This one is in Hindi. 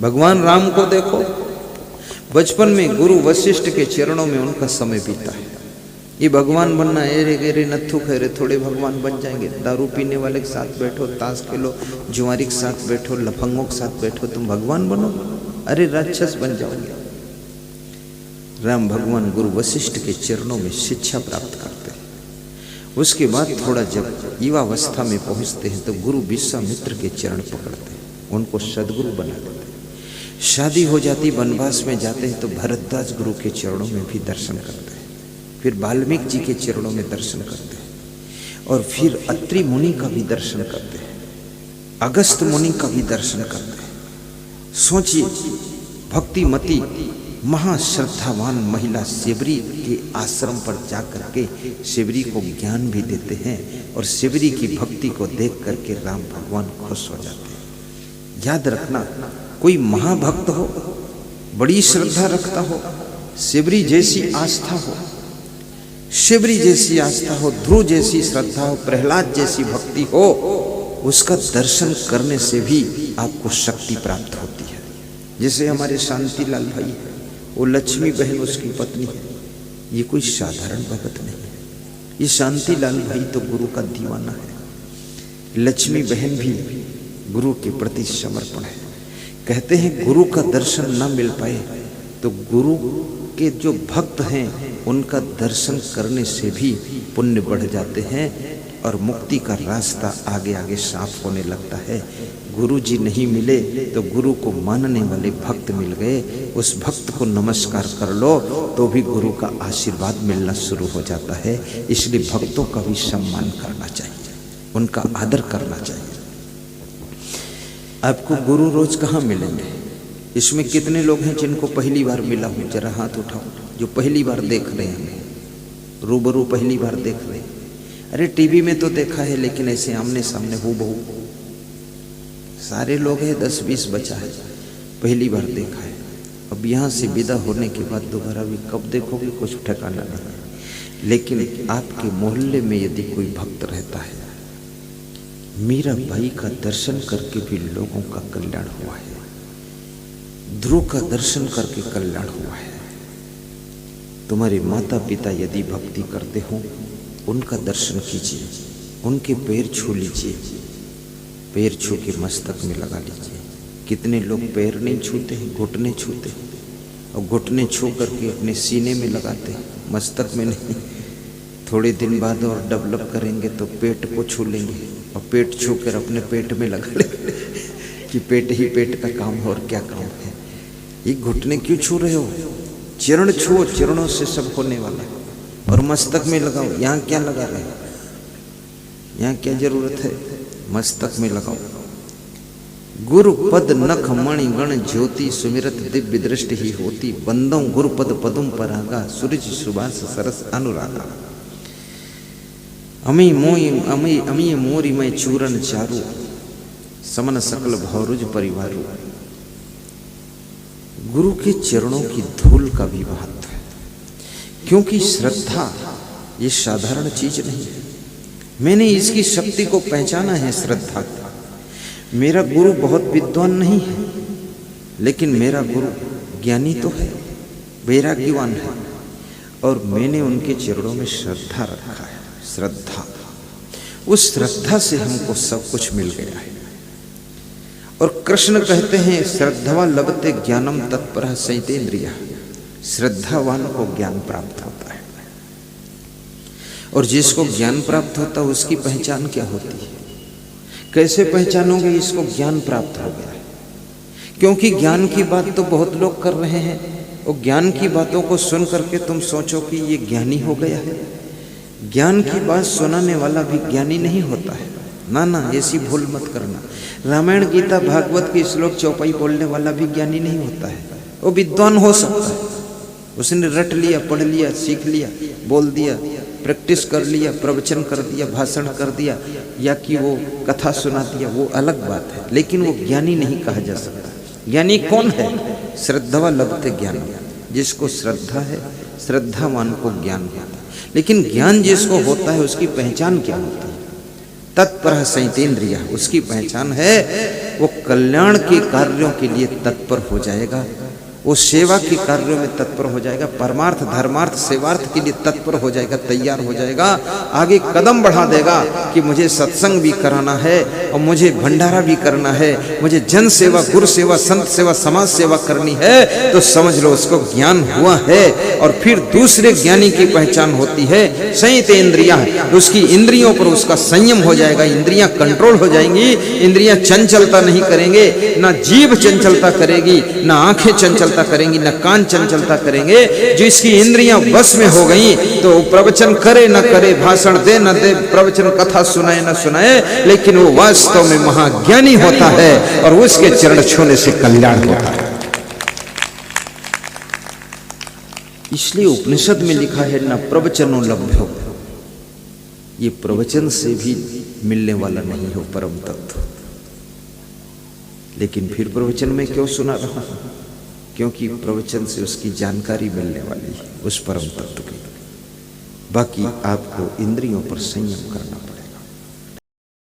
भगवान राम को देखो, बचपन में गुरु वशिष्ठ के चरणों में उनका समय बीता है। ये भगवान बनना, एरे गेरे नत्थु खैरे थोड़े भगवान बन जाएंगे। दारू पीने वाले के साथ बैठो, ताश खेलो, जुआरी के साथ बैठो, लफंगों के साथ बैठो, तुम भगवान बनो? अरे राक्षस बन जाओगे। राम भगवान गुरु वशिष्ठ के चरणों में शिक्षा प्राप्त करते हैं। उसके बाद थोड़ा जब युवावस्था में पहुंचते हैं तो गुरु विश्वामित्र के चरण पकड़ते हैं, उनको सदगुरु बना देते हैं। शादी हो जाती, वनवास में जाते हैं तो भरद्वाज गुरु के चरणों में भी दर्शन करते हैं, फिर वाल्मीकि जी के चरणों में दर्शन करते हैं, और फिर अत्रि मुनि का भी दर्शन करते हैं, अगस्त मुनि का भी दर्शन करते हैं। सोचिए, भक्तिमती महाश्रद्धावान महिला शिवरी के आश्रम पर जाकर के शिवरी को ज्ञान भी देते हैं, और शिवरी की भक्ति को देख करके राम भगवान खुश हो जाते हैं। याद रखना, कोई महाभक्त हो, बड़ी श्रद्धा रखता हो, शिवरी जैसी आस्था हो, शिवरी जैसी आस्था हो, ध्रुव जैसी श्रद्धा हो, प्रहलाद जैसी भक्ति हो, उसका दर्शन करने से भी आपको शक्ति प्राप्त होती है। जैसे हमारे शांतिलाल भाई है, वो लक्ष्मी बहन उसकी पत्नी है, ये कोई साधारण भगत नहीं है। ये शांतिलाल भाई तो गुरु का दीवाना है, लक्ष्मी बहन भी गुरु के प्रति समर्पण है। कहते हैं गुरु का दर्शन न मिल पाए तो गुरु के जो भक्त हैं उनका दर्शन करने से भी पुण्य बढ़ जाते हैं और मुक्ति का रास्ता आगे आगे साफ होने लगता है। गुरु जी नहीं मिले तो गुरु को मानने वाले भक्त मिल गए, उस भक्त को नमस्कार कर लो तो भी गुरु का आशीर्वाद मिलना शुरू हो जाता है। इसलिए भक्तों का भी सम्मान करना चाहिए, उनका आदर करना चाहिए। आपको गुरु रोज कहाँ मिलेंगे? इसमें कितने लोग हैं जिनको पहली बार मिला हूँ? जरा हाथ उठाओ जो पहली बार देख रहे हैं, रूबरू पहली बार देख रहे हैं। अरे टीवी में तो देखा है, लेकिन ऐसे आमने सामने हूबहू सारे लोग हैं, 10-20 बचा है, पहली बार देखा है। अब यहाँ से विदा होने के बाद दोबारा भी कब देखोगे कुछ ठिकाना नहीं। लेकिन आपके मोहल्ले में यदि कोई भक्त रहता है, मीरा भाई का दर्शन करके भी लोगों का कल्याण हुआ है, ध्रुव का दर्शन करके कल्याण हुआ है। तुम्हारे माता पिता यदि भक्ति करते हो, उनका दर्शन कीजिए, उनके पैर छू लीजिए, पैर छू के मस्तक में लगा लीजिए। कितने लोग पैर नहीं छूते हैं, घुटने छूते हैं, और घुटने छू करके अपने सीने में लगाते हैं, मस्तक में नहीं। थोड़े दिन बाद और डेवलप करेंगे तो पेट को छू लेंगे, और पेट छू कर अपने पेट में लगा लेंगे कि पेट ही पेट का काम है, और क्या काम है। ये घुटने क्यों छू रहे हो? चरण छुओ, चरणों से सब होने वाला है। और मस्तक में लगाओ, यहाँ क्या लगा रहे हो? यहाँ क्या जरूरत है? मस्तक में लगाओ। गुरु पद नख मणि गण ज्योति, सुमिरत दिव्य दृष्टि ही होती। बंदों गुरु पद पदुम परागा, सूरज सुबास सरस अनुरागा। अमी मोरी मैं चूरन चारू, समन सकल भौरुज परिवारू। गुरु के चरणों की धूल का भी महत्व है, क्योंकि श्रद्धा ये साधारण चीज नहीं है। मैंने इसकी शक्ति को पहचाना है, श्रद्धा। मेरा गुरु बहुत विद्वान नहीं है, लेकिन मेरा गुरु ज्ञानी तो है, वैराग्यवान है, और मैंने उनके चरणों में श्रद्धा रखा है। श्रद्धा, उस श्रद्धा से हमको सब कुछ मिल गया है। और कृष्ण कहते हैं, श्रद्धावा लभते ज्ञानम तत्परः संयतेन्द्रियः। श्रद्धावान को ज्ञान प्राप्त होता है, और जिसको ज्ञान प्राप्त होता है उसकी पहचान क्या होती है? कैसे पहचानोगे इसको ज्ञान प्राप्त हो गया है? क्योंकि ज्ञान की बात तो बहुत लोग कर रहे हैं, और ज्ञान की बातों को सुन करके तुम सोचो कि ये ज्ञानी हो गया है। ज्ञान की बात सुनाने वाला भी ज्ञानी नहीं होता है। ना ना, ऐसी भूल मत करना। रामायण गीता भागवत की श्लोक चौपाई बोलने वाला भी ज्ञानी नहीं होता है। वो विद्वान हो सकता है, उसने रट लिया, पढ़ लिया, सीख लिया, बोल दिया, प्रैक्टिस कर लिया, प्रवचन कर दिया, भाषण कर दिया, या कि वो कथा सुना दिया, वो अलग बात है, लेकिन वो ज्ञानी नहीं कहा जा सकता। ज्ञानी कौन है? श्रद्धावा लभते ज्ञान। जिसको श्रद्धा है, श्रद्धावान को ज्ञान होता है। लेकिन ज्ञान जिसको होता है उसकी पहचान क्या होती है? तत्पर संयतेन्द्रिय, उसकी पहचान है वो कल्याण के कार्यों के लिए तत्पर हो जाएगा, वो सेवा के कार्यों में तत्पर हो जाएगा, परमार्थ धर्मार्थ सेवार्थ के लिए तत्पर हो जाएगा, तैयार हो जाएगा, आगे कदम बढ़ा देगा कि मुझे सत्संग भी कराना है और मुझे भंडारा भी करना है, मुझे जन सेवा, गुरु सेवा, संत सेवा, समाज सेवा करनी है, तो समझ लो उसको ज्ञान हुआ है। और फिर दूसरे ज्ञानी की पहचान होती है संयतेन्द्रिय, उसकी इंद्रियों पर उसका संयम हो जाएगा, इंद्रियां कंट्रोल हो जाएंगी, इंद्रियां चंचलता नहीं करेंगे, ना जीभ चंचलता करेगी, ना आंखें चंचल करेंगी, न कान चंचलता करेंगे। जो इसकी इंद्रियां वश में हो गई तो प्रवचन करे न करे, भाषण दे न दे, प्रवचन कथा सुनाए न सुनाए, लेकिन वो वास्तव में महाज्ञानी होता है और उसके चरण छूने से कल्याण होता है। इसलिए उपनिषद में लिखा है न प्रवचनो लभ्यो, ये प्रवचन से भी मिलने वाला नहीं हो परम तत्व। लेकिन फिर प्रवचन में क्यों सुना रहा हूं? क्योंकि प्रवचन से उसकी जानकारी मिलने वाली है उस परम तत्व की। बाकी आपको इंद्रियों पर संयम करना पड़ेगा।